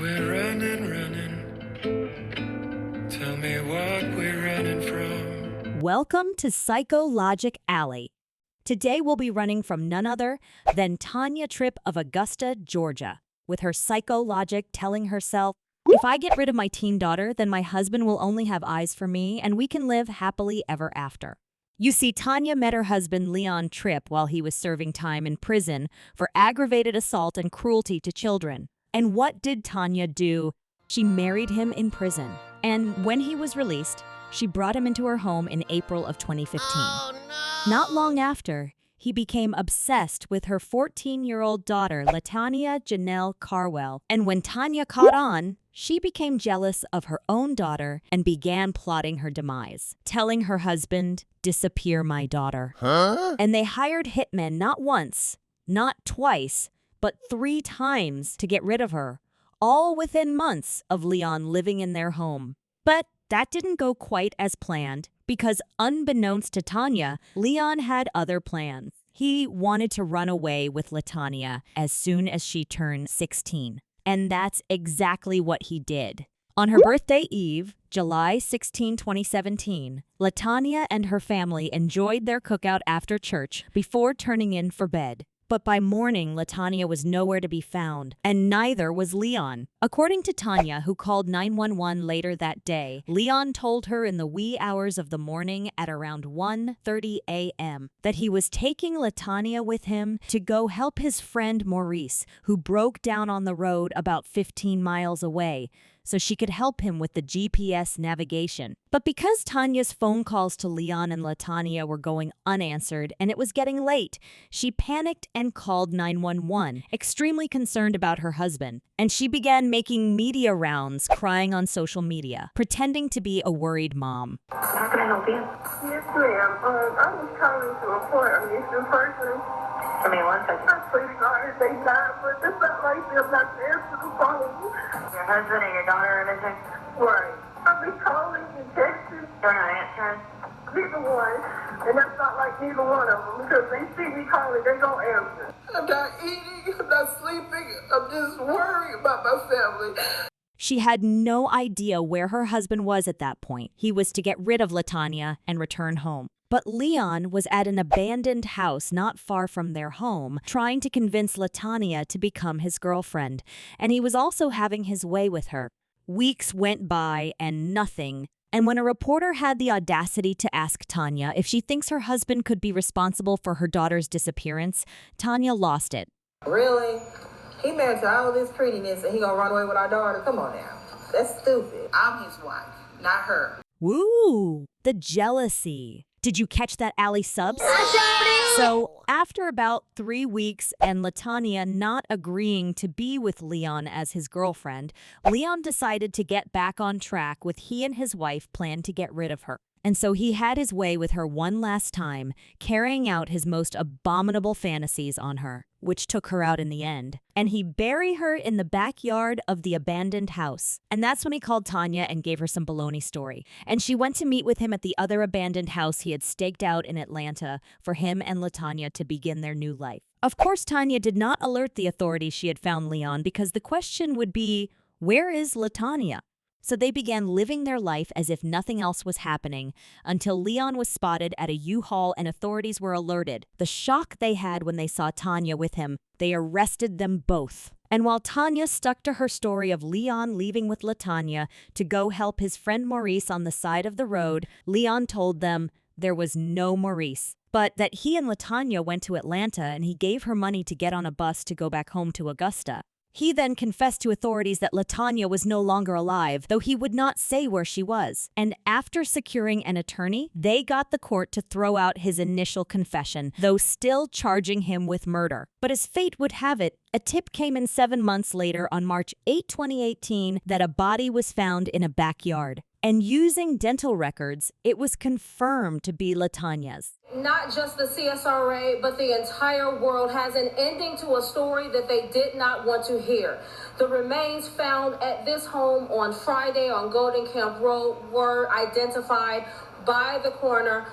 we're running. Tell me what we're running from. Welcome to Psychologicalley. Today we'll be running from none other than Tanya Tripp of Augusta, Georgia, with her psychologic telling herself, if I get rid of my teen daughter, then my husband will only have eyes for me and we can live happily ever after. You see, Tanya met her husband Leon Tripp while he was serving time in prison for aggravated assault and cruelty to children. And what did Tanya do? She married him in prison. And when he was released, she brought him into her home in April of 2015. Oh, no. Not long after, he became obsessed with her 14-year-old daughter, Latania Janell Carwell. And when Tanya caught on, she became jealous of her own daughter and began plotting her demise, telling her husband, "Disappear my daughter." Huh? And they hired hitmen not once, not twice, but 3 times to get rid of her, all within months of Leon living in their home. But that didn't go quite as planned because, unbeknownst to Tanya, Leon had other plans. He wanted to run away with Latania as soon as she turned 16. And that's exactly what he did. On her birthday eve, July 16, 2017, Latania and her family enjoyed their cookout after church before turning in for bed. But by morning, Latania was nowhere to be found, and neither was Leon. According to Tanya, who called 911 later that day, Leon told her in the wee hours of the morning at around 1:30 a.m. that he was taking Latania with him to go help his friend Maurice, who broke down on the road about 15 miles away, so she could help him with the GPS navigation. But because Tanya's phone calls to Leon and Latania were going unanswered and it was getting late, she panicked and called 911, extremely concerned about her husband. And she began making media rounds, crying on social media, pretending to be a worried mom. How can I help you? Yes, ma'am. I was calling to report a missing person. Give me 1 second. I'm pretty sorry they died, but it's not like them not to answer the phone. Your husband and your daughter are missing? Right. I've been calling and texting. They're not answering? Neither one. And that's not like neither one of them because they see me calling, they don't answer. I'm not eating, I'm not sleeping. I'm just worried about my family. She had no idea where her husband was at that point. He was to get rid of Latania and return home. But Leon was at an abandoned house not far from their home, trying to convince Latania to become his girlfriend, and he was also having his way with her. Weeks went by and nothing. And when a reporter had the audacity to ask Tanya if she thinks her husband could be responsible for her daughter's disappearance, Tanya lost it. Really? He married to all this prettiness and he gonna run away with our daughter? Come on now. That's stupid. I'm his wife, not her. Woo! The jealousy. Did you catch that, Ali Subs? So, after about 3 weeks and Latania not agreeing to be with Leon as his girlfriend, Leon decided to get back on track with he and his wife planned to get rid of her. And so he had his way with her one last time, carrying out his most abominable fantasies on her, which took her out in the end. And he buried her in the backyard of the abandoned house. And that's when he called Tanya and gave her some baloney story. And she went to meet with him at the other abandoned house he had staked out in Atlanta for him and Latanya to begin their new life. Of course, Tanya did not alert the authorities she had found Leon because the question would be, where is Latanya? So they began living their life as if nothing else was happening until Leon was spotted at a U-Haul and authorities were alerted. The shock they had when they saw Tanya with him, they arrested them both. And while Tanya stuck to her story of Leon leaving with Latanya to go help his friend Maurice on the side of the road, Leon told them there was no Maurice, but that he and Latanya went to Atlanta and he gave her money to get on a bus to go back home to Augusta. He then confessed to authorities that Latanya was no longer alive, though he would not say where she was. And after securing an attorney, they got the court to throw out his initial confession, though still charging him with murder. But as fate would have it, a tip came in 7 months later on March 8, 2018, that a body was found in a backyard. And using dental records, it was confirmed to be Latanya's. Not just the CSRA, but the entire world has an ending to a story that they did not want to hear. The remains found at this home on Friday on Golden Camp Road were identified by the coroner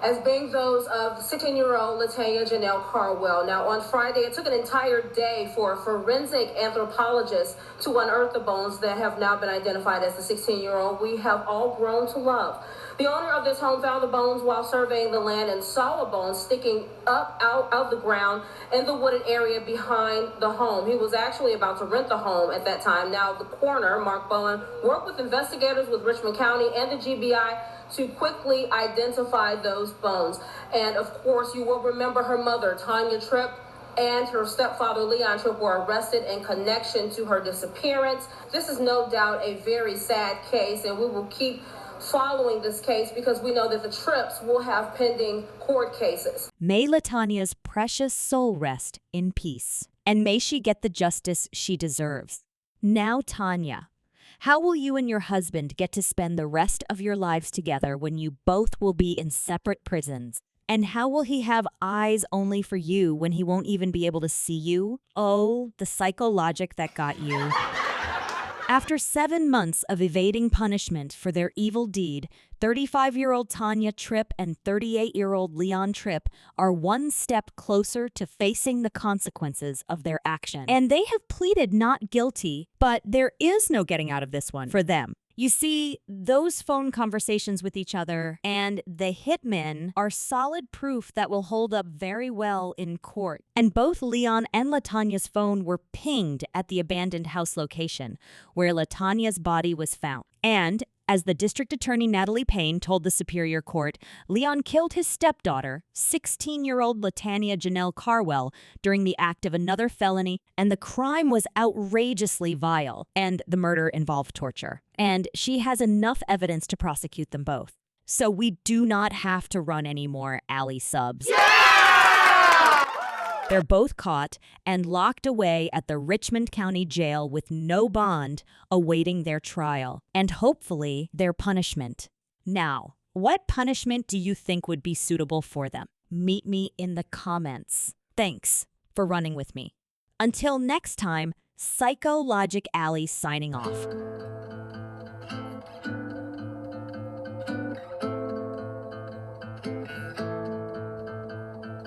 as being those of 16-year-old Latania Janell Carwell. Now, on Friday, it took an entire day for a forensic anthropologist to unearth the bones that have now been identified as the 16-year-old we have all grown to love. The owner of this home found the bones while surveying the land and saw a bone sticking up out of the ground in the wooded area behind the home. He was actually about to rent the home at that time. Now, the coroner, Mark Bowen, worked with investigators with Richmond County and the GBI to quickly identify those bones. And of course, you will remember her mother, Tanya Tripp, and her stepfather, Leon Tripp, were arrested in connection to her disappearance. This is no doubt a very sad case, and we will keep following this case because we know that the Tripps will have pending court cases. May Latania's precious soul rest in peace, and may she get the justice she deserves. Now, Tanya, how will you and your husband get to spend the rest of your lives together when you both will be in separate prisons? And how will he have eyes only for you when he won't even be able to see you? Oh, the psychologic that got you. After 7 months of evading punishment for their evil deed, 35-year-old Tanya Tripp and 38-year-old Leon Tripp are one step closer to facing the consequences of their action. And they have pleaded not guilty, but there is no getting out of this one for them. You see, those phone conversations with each other and the hitmen are solid proof that will hold up very well in court. And both Leon and Latania's phone were pinged at the abandoned house location, where Latania's body was found. And as the district attorney Natalie Payne told the Superior Court, Leon killed his stepdaughter, 16-year-old Latania Janell Carwell, during the act of another felony, and the crime was outrageously vile, and the murder involved torture. And she has enough evidence to prosecute them both. So we do not have to run anymore, alley subs. They're both caught and locked away at the Richmond County Jail with no bond, awaiting their trial and hopefully their punishment. Now, what punishment do you think would be suitable for them? Meet me in the comments. Thanks for running with me. Until next time, Psychologic Alley signing off.